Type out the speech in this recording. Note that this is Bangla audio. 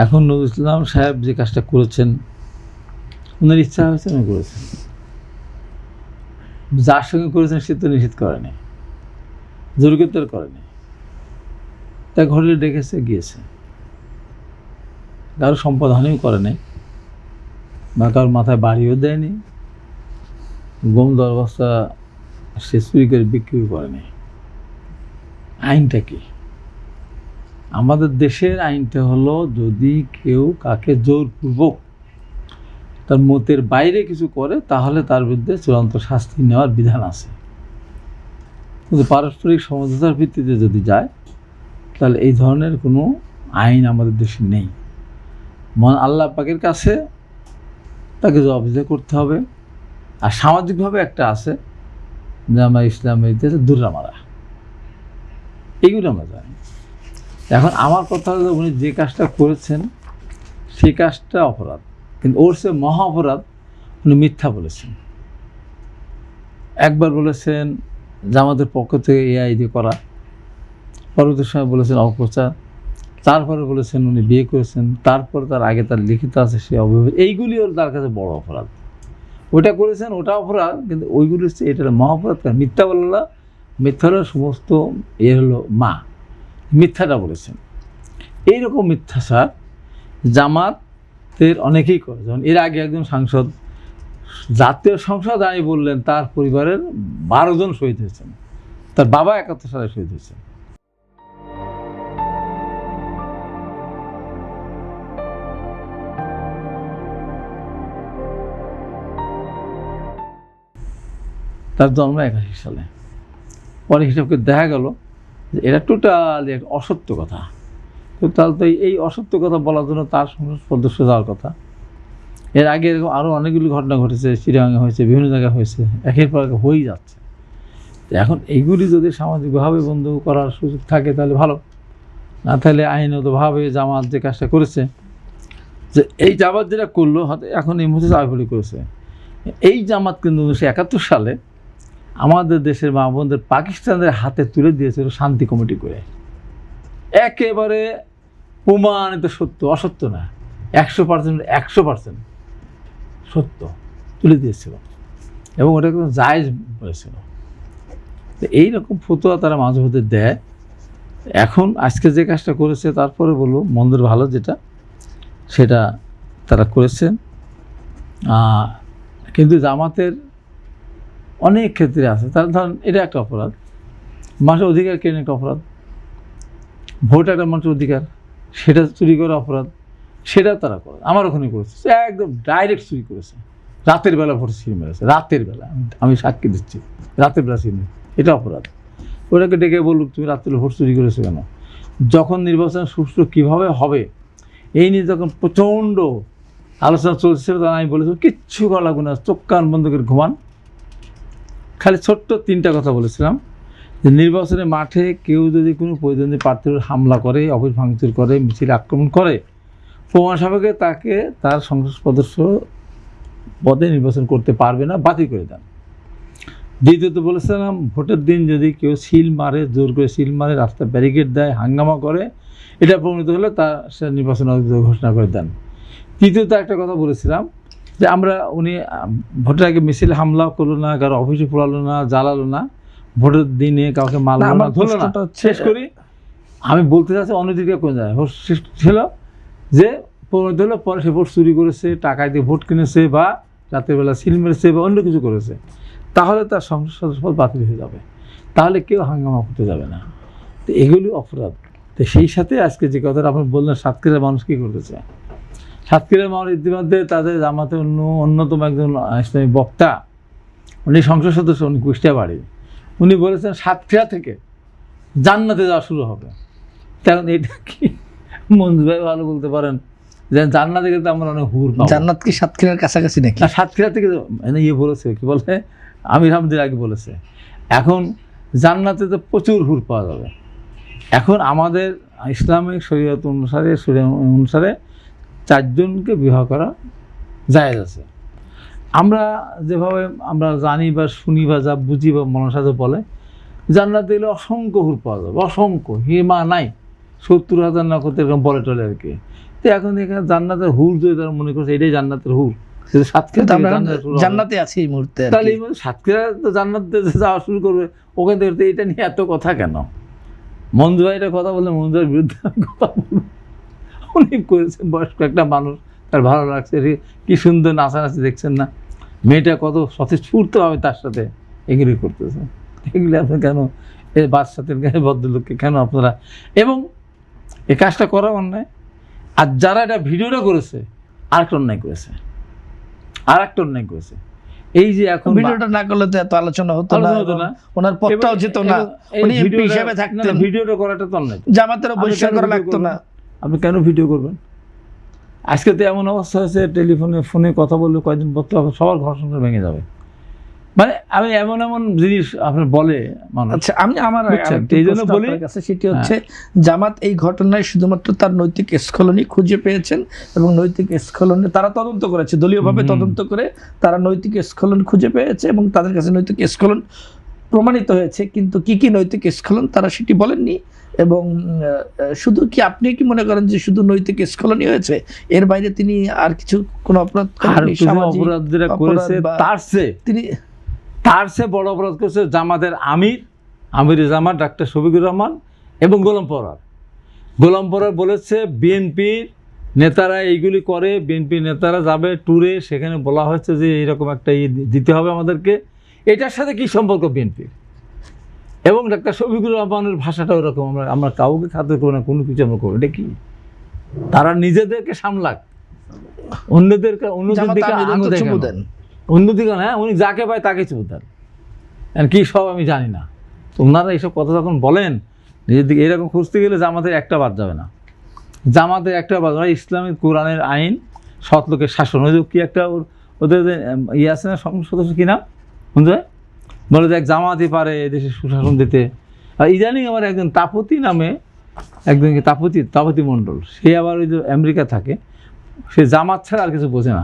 এখন নজরুল ইসলাম সাহেব যে কাজটা করেছেন, ওনার ইচ্ছা হয়েছে উনি করেছেন, যার সঙ্গে করেছেন সে তো নিষেধ করেনি, জোরকের করেনি, তা ঘরে ডেকেছে গিয়েছে, কারো সম্পাদনও করে নাই বা কারোর মাথায় বাড়িও দেয়নি, গম দরবস্তা সে চুরি করে বিক্রিও করেনি। আইনটা কি? আমাদের দেশের আইনটা হলো, যদি কেউ কাকে জোরপূর্বক তার মতের বাইরে কিছু করে তাহলে তার বিরুদ্ধে চূড়ান্ত শাস্তি নেওয়ার বিধান আছে। কিন্তু পারস্পরিক সমঝোতার ভিত্তিতে যদি যায় তাহলে এই ধরনের কোনো আইন আমাদের দেশে নেই। আল্লাহ পাকের কাছে তাকে জবাবদিহি করতে হবে। আর সামাজিকভাবে একটা আছে যে আমরা ইসলামের ইতিহাসে দুর্রা মারা, এইগুলো আমরা জানি। এখন আমার কথা হলো, উনি যে কাজটা করেছেন সেই কাজটা অপরাধ, কিন্তু ওর সে মহা অপরাধ উনি মিথ্যা বলেছেন। একবার বলেছেন জামাতের পক্ষ থেকে এআই দিয়ে করা, পরবর্তী সময় বলেছেন অপপ্রচার, তারপরে বলেছেন উনি বিয়ে করেছেন, তারপর তার আগে তার লিখিত আছে সে অভিযোগ, এইগুলি ওর তার কাছে বড় অপরাধ। ওটা করেছেন ওটা অপরাধ, কিন্তু ওইগুলি হচ্ছে এটা মহা অপরাধ। মিথ্যা বলল, মিথ্যা হলো সমস্ত হলো মা, মিথ্যাটা বলেছেন। এইরকম মিথ্যাচার জামাতের অনেকেই করে। যেমন এর আগে একজন সাংসদ জাতীয় সংসদ আইন বললেন তার পরিবারের 12 জন শহীদ হয়েছেন, তার বাবা 71 সালে শহীদ হয়েছেন। তার জন্ম 81 সালে। পরে হিসাবকে দেখা গেল যে এটা টোটালি একটা অসত্য কথা। তো তাহলে তো এই অসত্য কথা বলার জন্য তার সংসদ সদস্য যাওয়ার কথা। এর আগে এরকম আরও অনেকগুলি ঘটনা ঘটেছে, চিটাগাঙে হয়েছে, বিভিন্ন জায়গায় হয়েছে, একের পর এক হয়েই যাচ্ছে। এখন এইগুলি যদি সামাজিকভাবে বন্ধ করার সুযোগ থাকে তাহলে ভালো, না তাহলে আইনগতভাবে জামাত যে কাজটা করেছে, যে এই জামাত যেটা করলো হয়তো এখন এই মুহূর্তে চাপাবাড়ি করেছে, এই জামাত কিন্তু 1971 সালে আমাদের দেশের মা বোনদের পাকিস্তানের হাতে তুলে দিয়েছিল শান্তি কমিটি করে। একেবারে প্রমাণিত সত্য, অসত্য না, 100% সত্য তুলে দিয়েছিল, এবং ওটা কোনো জায়েজ বলেছিল। তো এইরকম ফতোয়া তারা মাঝে মধ্যে দেয়। এখন আজকে যে কাজটা করেছে, তারপরে বলবো মন্দের ভালো যেটা সেটা তারা করেছেন। কিন্তু জামাতের অনেক ক্ষেত্রে আছে, তার ধরেন এটা একটা অপরাধ, মানুষের অধিকার কেন একটা অপরাধ, ভোট একটা মানুষের অধিকার, সেটা চুরি করা অপরাধ, সেটা তারা করে। আমার ওখানে করেছে, একদম ডাইরেক্ট চুরি করেছে, রাতের বেলা ভোট ছিঁড়ে মেরেছে, রাতের বেলা, আমি সাক্ষী দিচ্ছি, রাতের বেলা ছিঁড়ে, এটা অপরাধ। ওটাকে ডেকে বলুক তুমি রাত্রে ভোট চুরি করেছো কেন? যখন নির্বাচন সুষ্ঠু কীভাবে হবে এই নিয়ে যখন প্রচণ্ড আলোচনা চলছিল, তখন আমি বলেছিলাম কিচ্ছু করা লাগবে না, চোখ কান বন্ধ করে ঘুমান। খালি ছোট্ট 3টা কথা বলেছিলাম, যে নির্বাচনের মাঠে কেউ যদি কোনো প্রয়োজনীয় প্রার্থীর হামলা করে, অফিস ভাঙচুর করে, মিছিল আক্রমণ করে, প্রমাণ সাপেক্ষে তাকে তার সংসদ সদস্য পদে নির্বাচন করতে পারবে না, বাতিল করে দেন। দ্বিতীয়ত বলেছিলাম, ভোটের দিন যদি কেউ সিল মারে, জোর করে সিল মারে, রাস্তা ব্যারিকেড দেয়, হাঙ্গামা করে, এটা প্রমাণিত হলে তার সে নির্বাচন ঘোষণা করে দেন। তৃতীয়ত একটা কথা বলেছিলাম যে উনি ভোটের আগে মিছিল হামলা করলো না, কারো অফিসে পোড়ালো না, জ্বালালো না, ভোটের দিনে কাউকে মারলো না, ধরলো না। শেষ করি, আমি বলতে চাচ্ছি অনৈতিকতা কোন জায়গায় ছিল, যে প্রমাণিত হলো পরে সে ভোট চুরি করেছে, টাকায় দিয়ে ভোট কিনেছে, বা রাতের বেলা সিল মেরেছে, বা অন্য কিছু করেছে, তাহলে তার সংসদ সদস্য বাতিল হয়ে যাবে, তাহলে কেউ হাঙ্গামা করতে যাবে না। তো এগুলি অপরাধ। তো সেই সাথে আজকে যে কথাটা আপনি বললেন, সাতক্ষীরার মানুষ কী করতেছে, সাতক্ষীরার মানুষ ইতিমধ্যে তাদের জামাতের অন্যতম একজন ইসলামী বক্তা, উনি সংসদ সদস্য, উনি কুষ্টিয়া বাড়ি, উনি বলেছেন সাতক্ষীরা থেকে জান্নাতে যাওয়া শুরু হবে। তখন এটা কি মঞ্জু ভাই ভালো বলতে পারেন, যে জান্নাতে গেলে আমরা অনেক হুর পাবো। জান্নাত কি সাতক্ষীরার কাছাকাছি নাকি? সাতক্ষীরা থেকে বলেছে, কি বলে, আমির হামদির আগে বলেছে, এখন জান্নাতে তো প্রচুর হুর পাওয়া যাবে। এখন আমাদের ইসলামিক শরীয়ত অনুসারে 4 জনকে বিবাহ করা জায়েজ আছে। আমরা যেভাবে আমরা জানি বা শুনি বা যা বুঝি বা মনসাজে বলে, জান্নাতে গেলে অসংখ্য হুর পাওয়া যাবে, অসংখ্য, হিমা নাই, 70,000 না করতে এরকম বলে টলে আর কি। তো এখন এখানে জান্নাতের হুর যদি তারা মনে করছে এটাই জান্নাতের হুর, কিন্তু সাতক্ষীরা কিন্তু আমরা এখন জান্নাতের হুর হবে। জান্নাতে আছি এই মুহূর্তে আর কি। তাহলে সাতক্ষীরা তো জান্নাতে যাওয়া শুরু করবে, ওখান থেকে তো এটা নিয়ে এত কথা কেন? মঞ্জু ভাই এটা কথা বললে মঞ্জু ভাইয়ের বিরুদ্ধে আমি কথা বলবো। উনি করেছেন, বয়স্ক একটা মানুষ, তার ভালো লাগছে, কি সুন্দর নাচানাচি দেখছেন না, মেয়েটা কত স্বতঃস্ফূর্তভাবে তার সাথে এগ্রি করতেছে। এগুলি আপনি কেন এই বাচ্চাদের গায়ে ভদ্রলোককে কেন আপনারা, এবং এই কাজটা করা অন্যায়। আর যারা এটা ভিডিওটা করেছে আরেকটা অন্যায় করেছে, এই যে এখন ভিডিওটা না করলে তো এত আলোচনা হতো না, আলোচনা হতো না। ওনার পথটাও যেত না, উনি এমপি হিসেবে থাকতেন, ভিডিওটা করাটা তো অন্যায়। জামাতেরও বহিষ্কার করা লাগতো না। আপনি কেন ভিডিও করবেন? আজকে তো এমন অবস্থা হয়েছে, ফোনে কথা বললে কয়েকদিন পর তো সবার ঘর সংসার ভেঙে যাবে। মানে আমি এমন জিনিস আপনার বলে মানুষ। আচ্ছা, আমি আমার বুঝছেন? আরেকটি এই জন্য প্রশ্ন বলি, আপনার কাছে, সেটি হচ্ছে জামাত এই ঘটনায় শুধুমাত্র তার নৈতিক স্খলনই খুঁজে পেয়েছেন এবং নৈতিক স্খলনে তারা তদন্ত করেছে, দলীয়ভাবে তদন্ত করে তারা নৈতিক স্খলন খুঁজে পেয়েছে এবং তাদের কাছে নৈতিক স্খলন প্রমাণিত হয়েছে, কিন্তু কি কি নৈতিক স্খলন তারা সেটি বলেননি। এবং শুধু কি আপনি কি মনে করেন যে শুধু নৈতিক স্খলনই হয়েছে, এর বাইরে তিনি আর কিছু কোনো অপরাধ আর করেননি? কিছু অপরাধ যেটা করেছে তিনি তার চেয়ে বড় অপরাধ করেছে জামাতের আমির জামাত ডাক্তার শফিকুর রহমান এবং গোলাম পরোয়ার বলেছে বিএনপির নেতারা এইগুলি করে, বিএনপির নেতারা যাবে ট্যুরে, সেখানে বলা হয়েছে যে এইরকম একটা দিতে হবে আমাদেরকে। এটার সাথে কি সম্পর্ক বিএনপির? এবং ডাক্তার শফিকুর রহমানের ভাষাটা ওরকম, আমরা কাউকে খাতির করবো না, কোনো কিছু আমরা করবো। এটা কি? তারা নিজেদেরকে সামলাক, অন্যদিকে আঙুল দেখান। অন্যদিকে না, উনি যাকে পায় তাকে চুপ দেন, কি সব আমি জানি না। ওনারা এইসব কথা যখন বলেন নিজের দিকে, এরকম খুঁজতে গেলে জামাতের একটা বাদ যাবে না, ইসলামিক কোরআনের আইন, সৎ লোকের শাসন। ওই যে কি একটা ওদের যে আছে না, সংসদ সদস্য কি নাম বুঝলে, বলে যে এক জামাতই পারে এদেশে সুশাসন দিতে। আর ইদানিং আমার একজন তাপতি নামে একজনকে তাপতি মণ্ডল, সে আবার ওই যে আমেরিকা থাকে, সে জামাত ছাড়া আর কিছু বোঝে না।